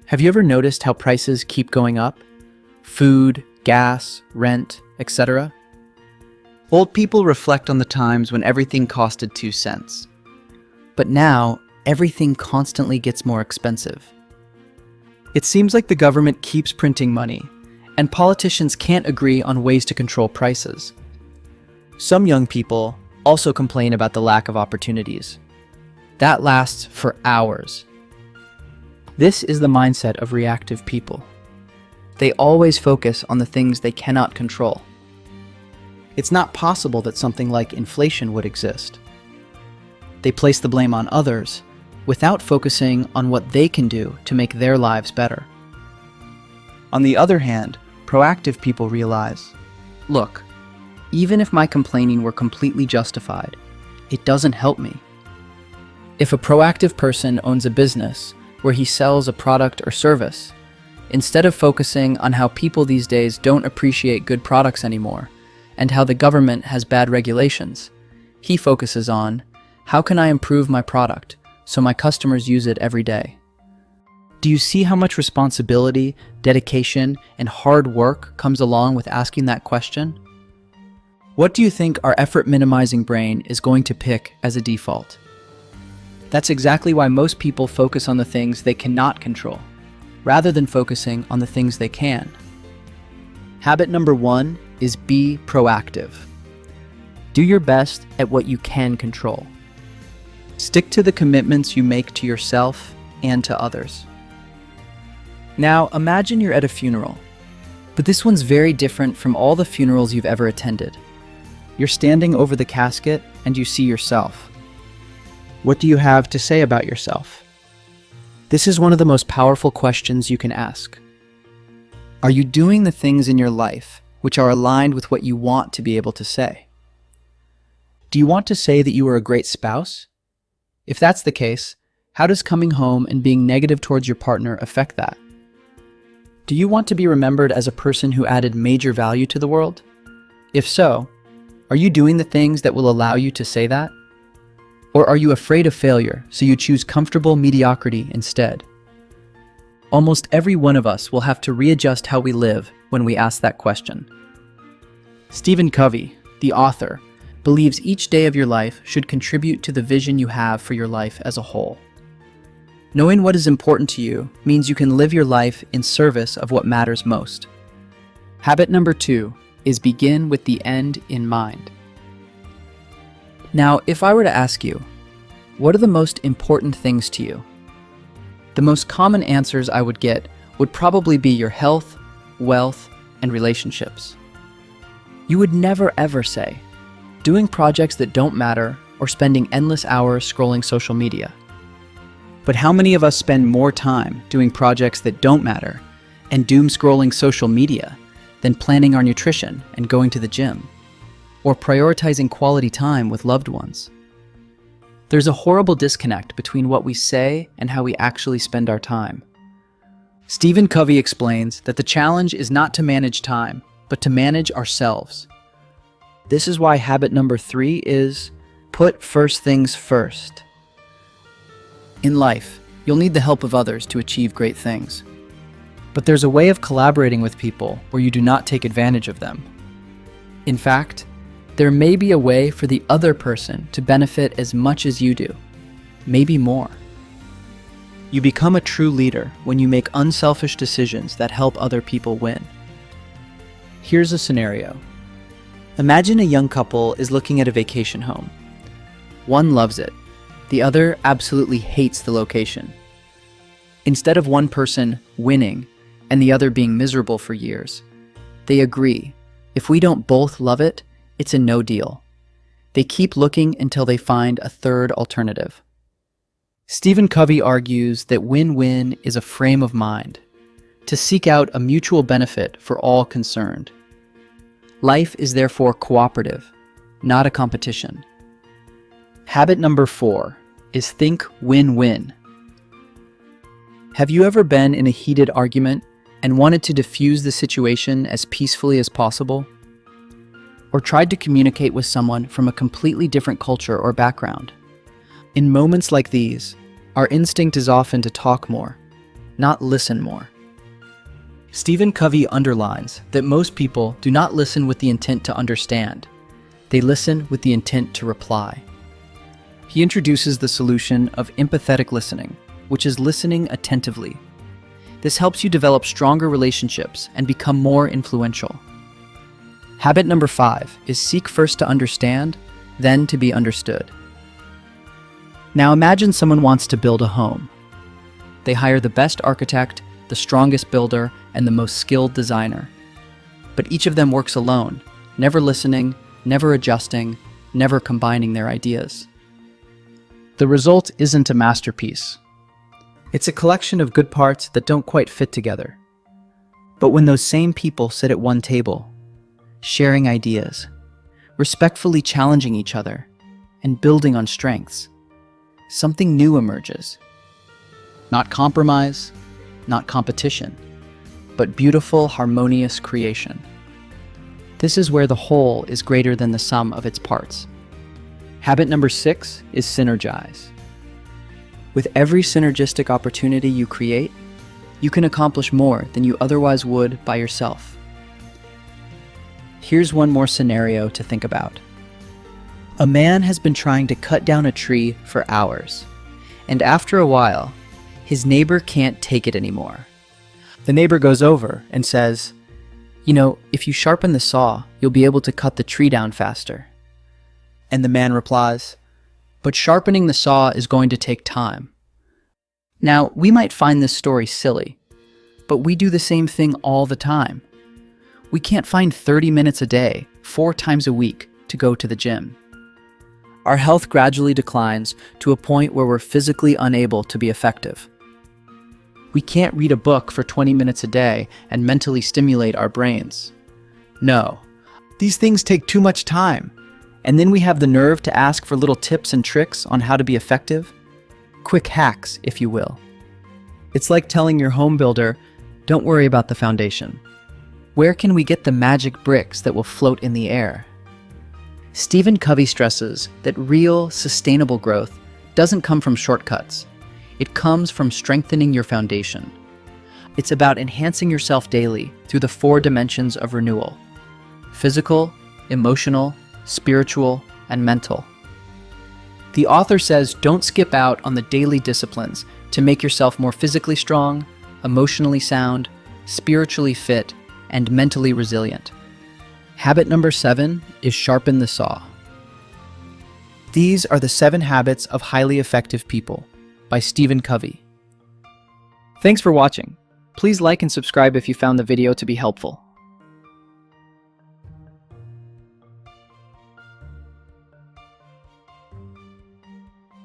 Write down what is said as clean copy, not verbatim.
Have you ever noticed how prices keep going up? Food, gas, rent, etc. Old people reflect on the times when everything costed 2 cents. But now, everything constantly gets more expensive. It seems like the government keeps printing money, and politicians can't agree on ways to control prices. Some young people also complain about the lack of opportunities. That lasts for hours. This is the mindset of reactive people. They always focus on the things they cannot control. It's not possible that something like inflation would exist. They place the blame on others without focusing on what they can do to make their lives better. On the other hand, proactive people realize, look, even if my complaining were completely justified, it doesn't help me. If a proactive person owns a business where he sells a product or service, instead of focusing on how people these days don't appreciate good products anymore and how the government has bad regulations, he focuses on, how can I improve my product so my customers use it every day? Do you see how much responsibility, dedication, and hard work comes along with asking that question? What do you think our effort-minimizing brain is going to pick as a default? That's exactly why most people focus on the things they cannot control, rather than focusing on the things they can. Habit number 1 is be proactive. Do your best at what you can control. Stick to the commitments you make to yourself and to others. Now, imagine you're at a funeral, but this one's very different from all the funerals you've ever attended. You're standing over the casket and you see yourself. What do you have to say about yourself? This is one of the most powerful questions you can ask. Are you doing the things in your life which are aligned with what you want to be able to say? Do you want to say that you are a great spouse? If that's the case, how does coming home and being negative towards your partner affect that? Do you want to be remembered as a person who added major value to the world? If so, are you doing the things that will allow you to say that? Or are you afraid of failure, so you choose comfortable mediocrity instead? Almost every one of us will have to readjust how we live when we ask that question. Covey, the author, believes each day of your life should contribute to the vision you have for your life as a whole. Knowing what is important to you means you can live your life in service of what matters most. Habit number 2 is begin with the end in mind. Now, if I were to ask you, what are the most important things to you? The most common answers I would get would probably be your health, wealth, and relationships. You would never ever say, doing projects that don't matter or spending endless hours scrolling social media. But how many of us spend more time doing projects that don't matter and doom scrolling social media than planning our nutrition and going to the gym, or prioritizing quality time with loved ones? There's a horrible disconnect between what we say and how we actually spend our time. Covey explains that the challenge is not to manage time, but to manage ourselves. This is why habit number 3 is put first things first. In life, you'll need the help of others to achieve great things. But there's a way of collaborating with people where you do not take advantage of them. In fact, there may be a way for the other person to benefit as much as you do, maybe more. You become a true leader when you make unselfish decisions that help other people win. Here's a scenario. Imagine a young couple is looking at a vacation home. One loves it. The other absolutely hates the location. Instead of one person winning and the other being miserable for years, they agree, if we don't both love it, it's a no deal. They keep looking until they find a third alternative. Covey argues that win-win is a frame of mind, to seek out a mutual benefit for all concerned. Life is therefore cooperative, not a competition. Habit number 4 is think win-win. Have you ever been in a heated argument and wanted to diffuse the situation as peacefully as possible? Or tried to communicate with someone from a completely different culture or background? In moments like these, our instinct is often to talk more, not listen more. Stephen Covey underlines that most people do not listen with the intent to understand. They listen with the intent to reply. He introduces the solution of empathetic listening, which is listening attentively. This helps you develop stronger relationships and become more influential. Habit number 5 is seek first to understand, then to be understood. Now imagine someone wants to build a home. They hire the best architect, the strongest builder, and the most skilled designer. But each of them works alone, never listening, never adjusting, never combining their ideas. The result isn't a masterpiece. It's a collection of good parts that don't quite fit together. But when those same people sit at one table, sharing ideas, respectfully challenging each other, and building on strengths, something new emerges. Not compromise, not competition, but beautiful, harmonious creation. This is where the whole is greater than the sum of its parts. Habit number 6 is synergize. With every synergistic opportunity you create, you can accomplish more than you otherwise would by yourself. Here's one more scenario to think about. A man has been trying to cut down a tree for hours, and after a while, his neighbor can't take it anymore. The neighbor goes over and says, if you sharpen the saw, you'll be able to cut the tree down faster. And the man replies, but sharpening the saw is going to take time. Now, we might find this story silly, but we do the same thing all the time. We can't find 30 minutes a day, 4 times a week, to go to the gym. Our health gradually declines to a point where we're physically unable to be effective. We can't read a book for 20 minutes a day and mentally stimulate our brains. No, these things take too much time. And then we have the nerve to ask for little tips and tricks on how to be effective. Quick hacks, if you will. It's like telling your home builder, don't worry about the foundation. Where can we get the magic bricks that will float in the air? Stephen Covey stresses that real, sustainable growth doesn't come from shortcuts. It comes from strengthening your foundation. It's about enhancing yourself daily through the 4 dimensions of renewal: physical, emotional, spiritual, and mental. The author says don't skip out on the daily disciplines to make yourself more physically strong, emotionally sound, spiritually fit, and mentally resilient. Habit number 7 is sharpen the saw. These are the 7 habits of highly effective people by Stephen Covey. Thanks for watching. Please like and subscribe if you found the video to be helpful.